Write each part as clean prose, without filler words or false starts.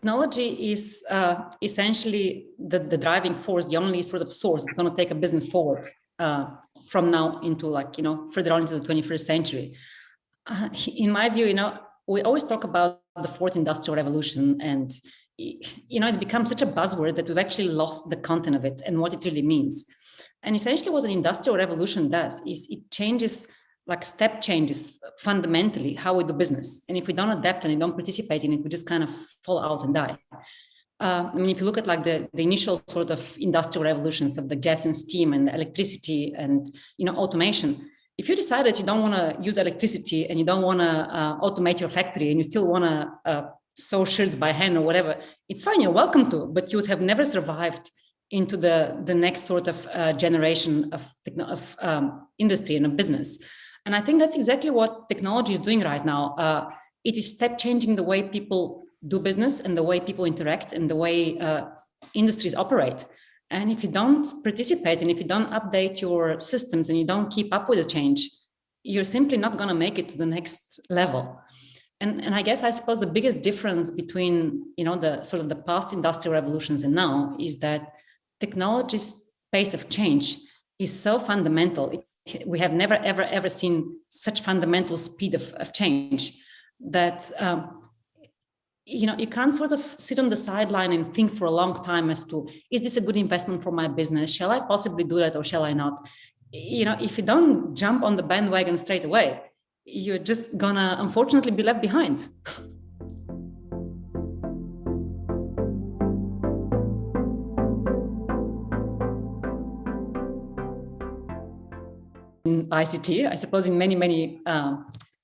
technology is essentially the driving force, the only sort of source that's going to take a business forward from now into further on into the 21st century. In my view, we always talk about the fourth industrial revolution, and it's become such a buzzword that we've actually lost the content of it and what it really means. And essentially what an industrial revolution does is it changes, step changes fundamentally how we do business. And if we don't adapt and we don't participate in it, we just kind of fall out and die. If you look at the initial sort of industrial revolutions of the gas and steam and electricity and automation, if you decide that you don't want to use electricity and you don't want to automate your factory and you still want to sew shirts by hand or whatever, it's fine, you're welcome to, but you would have never survived into the next sort of generation of industry and of business. And I think that's exactly what technology is doing right now. It is step changing the way people do business and the way people interact and the way industries operate. And if you don't participate and if you don't update your systems and you don't keep up with the change, you're simply not going to make it to the next level. And I suppose the biggest difference between, the sort of the past industrial revolutions and now is that technology's pace of change is so fundamental. We have never, ever seen such fundamental speed of change that, you can't sort of sit on the sideline and think for a long time as to, is this a good investment for my business? Shall I possibly do that or shall I not? If you don't jump on the bandwagon straight away, you're just gonna unfortunately be left behind. In ICT, I suppose in many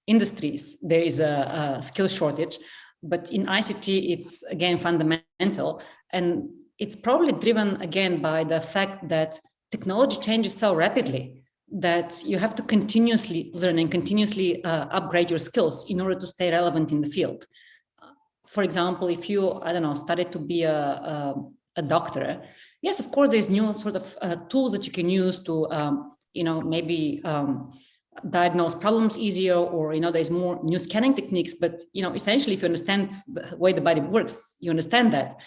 industries, there is a skill shortage, but in ICT, it's again fundamental. And it's probably driven again by the fact that technology changes so rapidly that you have to continuously learn and continuously upgrade your skills in order to stay relevant in the field. For example, if you, started to be a doctor, yes, of course, there's new sort of tools that you can use to, maybe diagnose problems easier, or, there's more new scanning techniques. But, essentially, if you understand the way the body works, you understand that.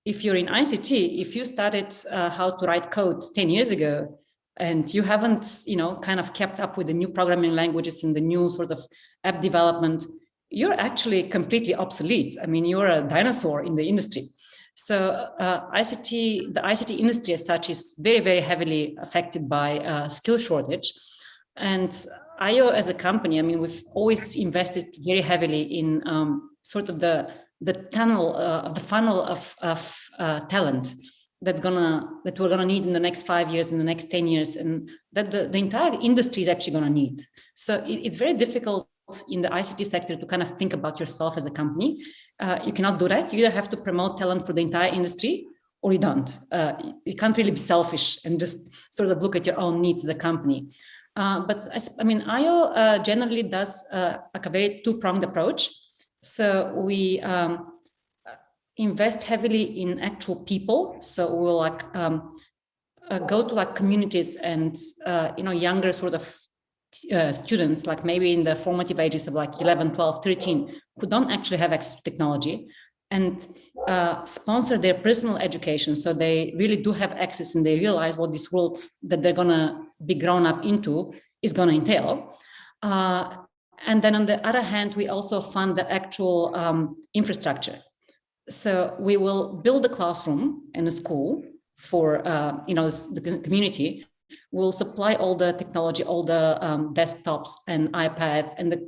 If you're in ICT, if you started how to write code 10 years ago, and you haven't, kind of kept up with the new programming languages and the new sort of app development, you're actually completely obsolete. You're a dinosaur in the industry. So the ICT industry as such is very, very heavily affected by skill shortage. And Ayo as a company, we've always invested very heavily in sort of the tunnel of the funnel of talent that we're gonna need in the next 5 years, in the next 10 years, and that the entire industry is actually gonna need. So it's very difficult in the ICT sector to kind of think about yourself as a company. You cannot do that. You either have to promote talent for the entire industry or you don't. You can't really be selfish and just sort of look at your own needs as a company. But Ayo generally does a very two-pronged approach. So we invest heavily in actual people. So we'll go to communities and younger sort of students, maybe in the formative ages of 11, 12, 13, who don't actually have access to technology, and sponsor their personal education. So they really do have access and they realize what this world that they're gonna be grown up into is gonna entail. And then on the other hand, we also fund the actual infrastructure. So we will build a classroom in a school for the community. We'll supply all the technology, all the desktops and iPads and the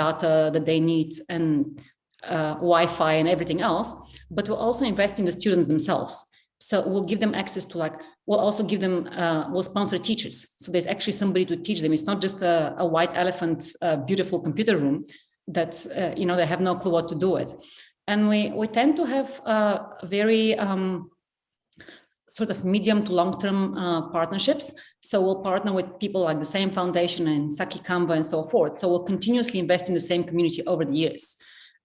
data that they need and Wi-Fi and everything else. But we'll also invest in the students themselves. So we'll give them access to we'll also give them, we'll sponsor teachers. So there's actually somebody to teach them. It's not just a white elephant, beautiful computer room that, they have no clue what to do with. And we tend to have very sort of medium to long-term partnerships. So we'll partner with people like the same foundation and Saki Canva and so forth. So we'll continuously invest in the same community over the years.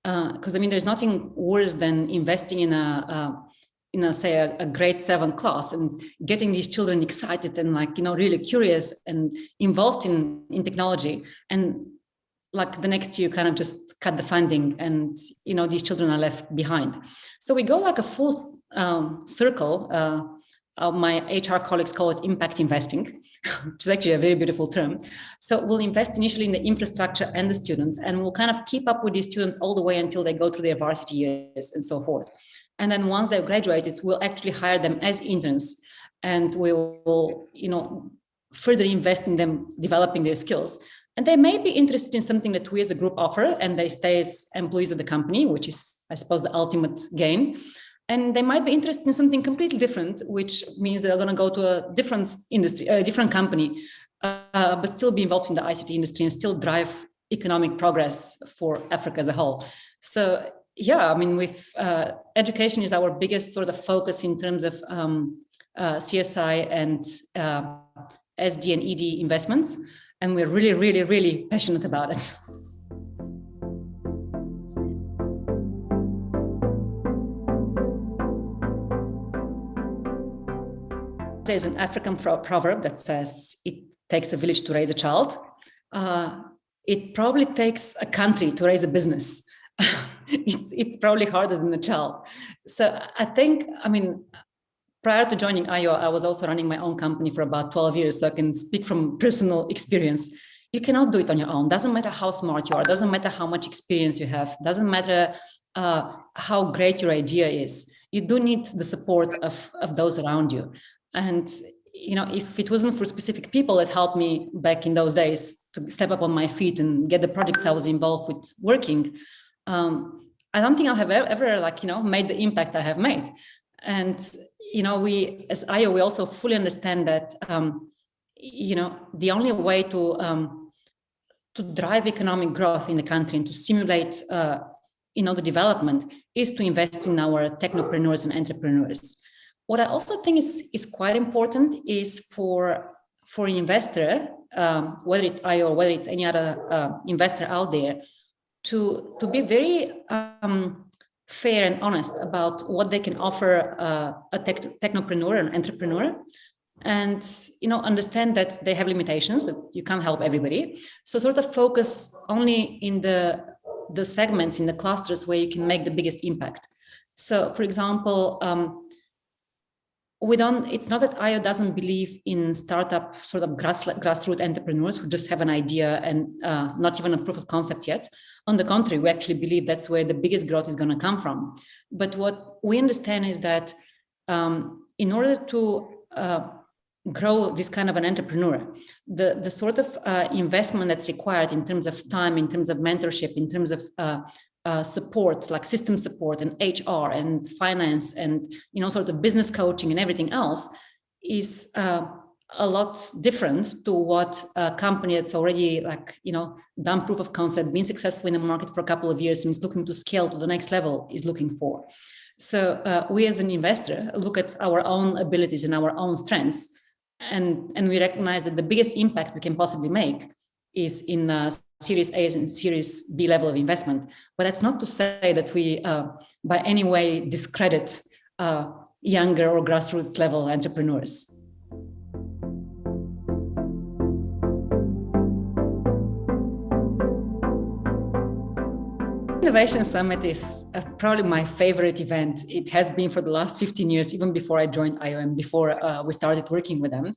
Because there's nothing worse than investing in a grade 7 class and getting these children excited and really curious and involved in technology. And like the next year kind of just cut the funding, and these children are left behind. So we go like a full circle. My HR colleagues call it impact investing, which is actually a very beautiful term. So we'll invest initially in the infrastructure and the students, and we'll kind of keep up with these students all the way until they go through their varsity years and so forth. And then once they've graduated, we'll actually hire them as interns, and we will, further invest in them developing their skills. And they may be interested in something that we as a group offer, and they stay as employees of the company, which is, I suppose, the ultimate gain. And they might be interested in something completely different, which means they're going to go to a different industry, a different company, but still be involved in the ICT industry and still drive economic progress for Africa as a whole. So, yeah, I mean, education is our biggest sort of focus in terms of CSI and SD and ED investments. And we're really, really, really passionate about it. There's an African proverb that says it takes a village to raise a child. It probably takes a country to raise a business. It's probably harder than a child. So I think, I mean, prior to joining Ayo, I was also running my own company for about 12 years. So I can speak from personal experience. You cannot do it on your own. Doesn't matter how smart you are. Doesn't matter how much experience you have. Doesn't matter how great your idea is. You do need the support of those around you. And, if it wasn't for specific people that helped me back in those days to step up on my feet and get the project I was involved with working, I don't think I have ever made the impact I have made. And, we as Ayo, we also fully understand that, the only way to drive economic growth in the country and to stimulate, the development is to invest in our technopreneurs and entrepreneurs. What I also think is quite important is for an investor, whether it's Ayo or whether it's any other investor out there, to be very fair and honest about what they can offer a technopreneur, an entrepreneur, and understand that they have limitations, that you can't help everybody. So sort of focus only in the segments, in the clusters where you can make the biggest impact. So, for example, it's not that Ayo doesn't believe in startup sort of grassroots entrepreneurs who just have an idea and not even a proof of concept yet. On the contrary, we actually believe that's where the biggest growth is going to come from. But what we understand is that in order to grow this kind of an entrepreneur, the sort of investment that's required in terms of time, in terms of mentorship, in terms of support, like system support and HR and finance and sort of business coaching and everything else is a lot different to what a company that's already done proof of concept, been successful in the market for a couple of years and is looking to scale to the next level is looking for. So we as an investor look at our own abilities and our own strengths, and we recognize that the biggest impact we can possibly make is in Series A and Series B level of investment. But that's not to say that we by any way discredit younger or grassroots level entrepreneurs. Innovation Summit is probably my favorite event. It has been for the last 15 years, even before I joined Ayo and before we started working with them.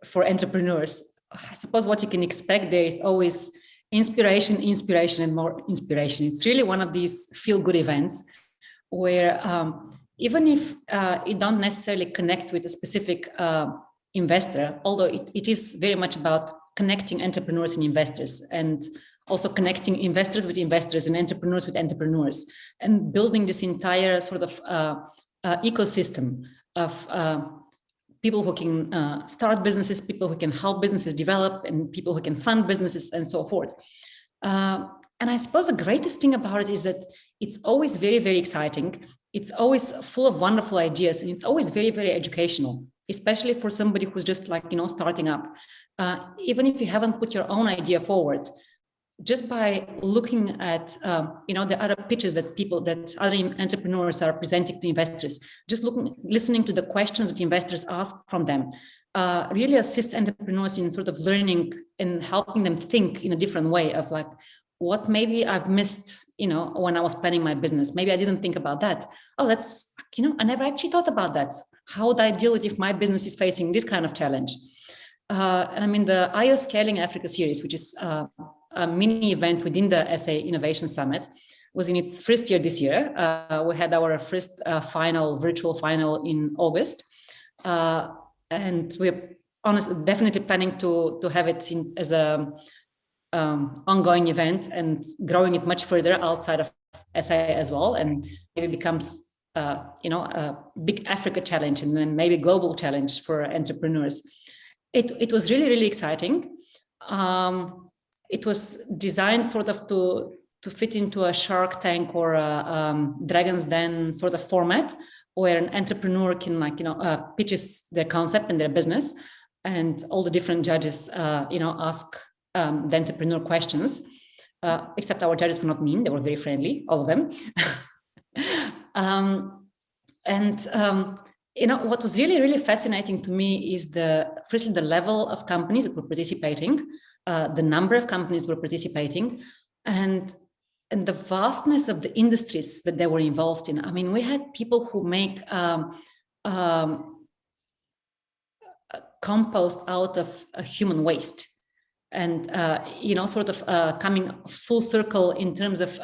For entrepreneurs, I suppose what you can expect there is always inspiration, and more inspiration. It's really one of these feel-good events where even if it don't necessarily connect with a specific investor, although it is very much about connecting entrepreneurs and investors, and also connecting investors with investors and entrepreneurs with entrepreneurs, and building this entire sort of ecosystem of people who can start businesses, people who can help businesses develop, and people who can fund businesses and so forth. And I suppose the greatest thing about it is that it's always very, very exciting. It's always full of wonderful ideas, and it's always very, very educational, especially for somebody who's just starting up. Even if you haven't put your own idea forward, just by looking at the other pitches that other entrepreneurs are presenting to investors, just listening to the questions that investors ask from them, really assists entrepreneurs in sort of learning and helping them think in a different way of like, what maybe I've missed, when I was planning my business. Maybe I didn't think about that. Oh, that's, I never actually thought about that. How would I deal with if my business is facing this kind of challenge? And I mean, the Ayo Scaling Africa series, which is a mini event within the SA Innovation Summit, was in its first year this year. We had our first virtual final in August. And we're definitely planning to have it as a ongoing event and growing it much further outside of SA as well. And maybe becomes, a big Africa challenge and then maybe global challenge for entrepreneurs. It was really, really exciting. It was designed sort of to fit into a Shark Tank or a Dragon's Den sort of format, where an entrepreneur can pitches their concept and their business, and all the different judges, ask the entrepreneur questions. Except our judges were not mean; they were very friendly, all of them. What was really, really fascinating to me is firstly, the level of companies that were participating, the number of companies were participating, and the vastness of the industries that they were involved in. I mean, we had people who make compost out of human waste, and coming full circle in terms of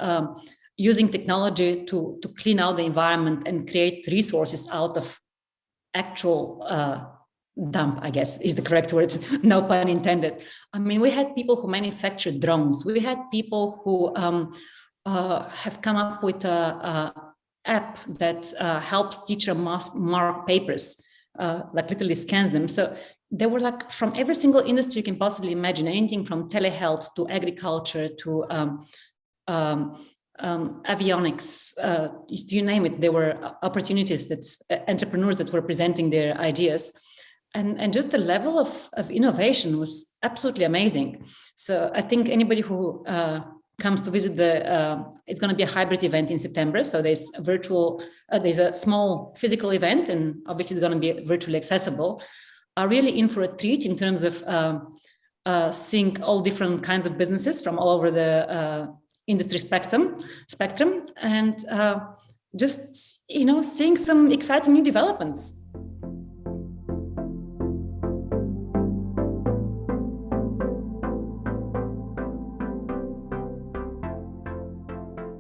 using technology to clean out the environment and create resources out of actual dump, I guess is the correct words, no pun intended. I mean, we had people who manufactured drones. We had people who have come up with an app that helps teacher mark papers, like literally scans them. So they were like from every single industry you can possibly imagine, anything from telehealth to agriculture to avionics, you name it. There were opportunities that entrepreneurs that were presenting their ideas, and just the level of innovation was absolutely amazing. So I think anybody who comes to visit it's going to be a hybrid event in September. So there's there's a small physical event, and obviously it's going to be virtually accessible. Are really in for a treat in terms of seeing all different kinds of businesses from all over the industry spectrum, and just seeing some exciting new developments.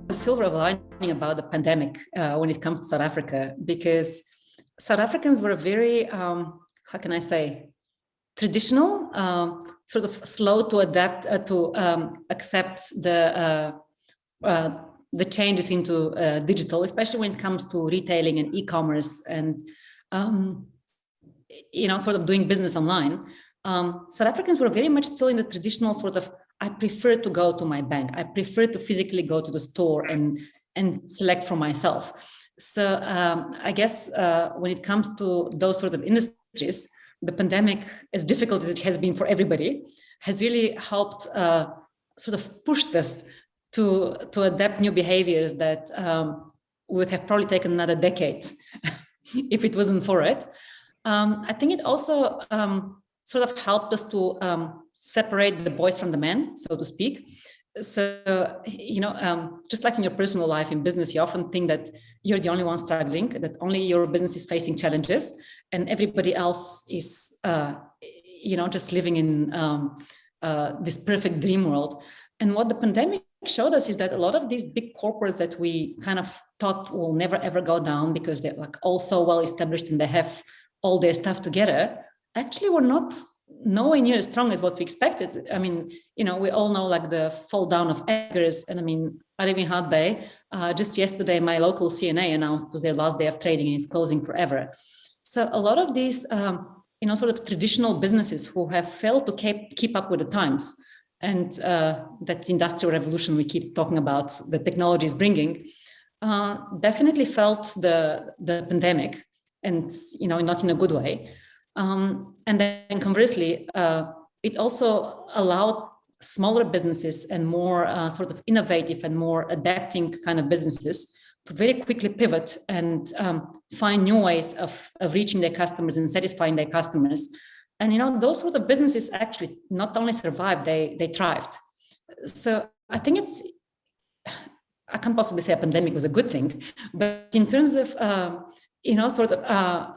The silver lining about the pandemic when it comes to South Africa, because South Africans were very, how can I say, traditional, sort of slow to adapt, to accept the changes into digital, especially when it comes to retailing and e-commerce and, sort of doing business online. South Africans were very much still in the traditional sort of, I prefer to go to my bank. I prefer to physically go to the store and select for myself. So I guess when it comes to those sort of industries, the pandemic, as difficult as it has been for everybody, has really helped sort of push us to adapt new behaviors that would have probably taken another decade if it wasn't for it. I think it also sort of helped us to separate the boys from the men, so to speak. So, just like in your personal life, in business, you often think that you're the only one struggling, that only your business is facing challenges, and everybody else is, just living in this perfect dream world. And what the pandemic showed us is that a lot of these big corporates that we kind of thought will never, ever go down because they're like all so well established and they have all their stuff together, actually were not nowhere near as strong as what we expected. I mean, we all know like the fall down of Eggers, and I mean, I live in Hart Bay. Just yesterday, my local CNA announced it was their last day of trading and it's closing forever. So a lot of these, sort of traditional businesses who have failed to keep up with the times, and that industrial revolution we keep talking about, the technology is bringing, definitely felt the pandemic, and not in a good way. And then conversely, it also allowed smaller businesses and more sort of innovative and more adapting kind of businesses to very quickly pivot and find new ways of reaching their customers and satisfying their customers. And those sort of businesses actually not only survived, they thrived. So I think I can't possibly say a pandemic was a good thing, but in terms of sort of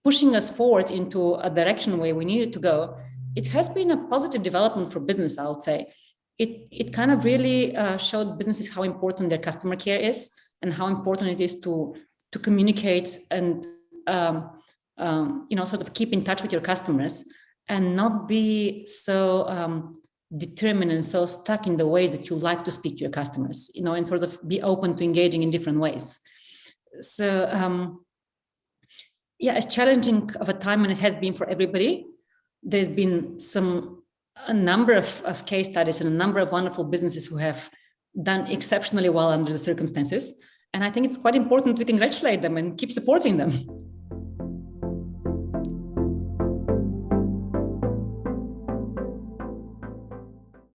pushing us forward into a direction where we needed to go, it has been a positive development for business, I would say. It kind of really showed businesses how important their customer care is and how important it is to communicate and sort of keep in touch with your customers and not be so determined and so stuck in the ways that you like to speak to your customers, and sort of be open to engaging in different ways. So as challenging of a time and it has been for everybody, there's been a number of case studies and a number of wonderful businesses who have done exceptionally well under the circumstances. And I think it's quite important to congratulate them and keep supporting them.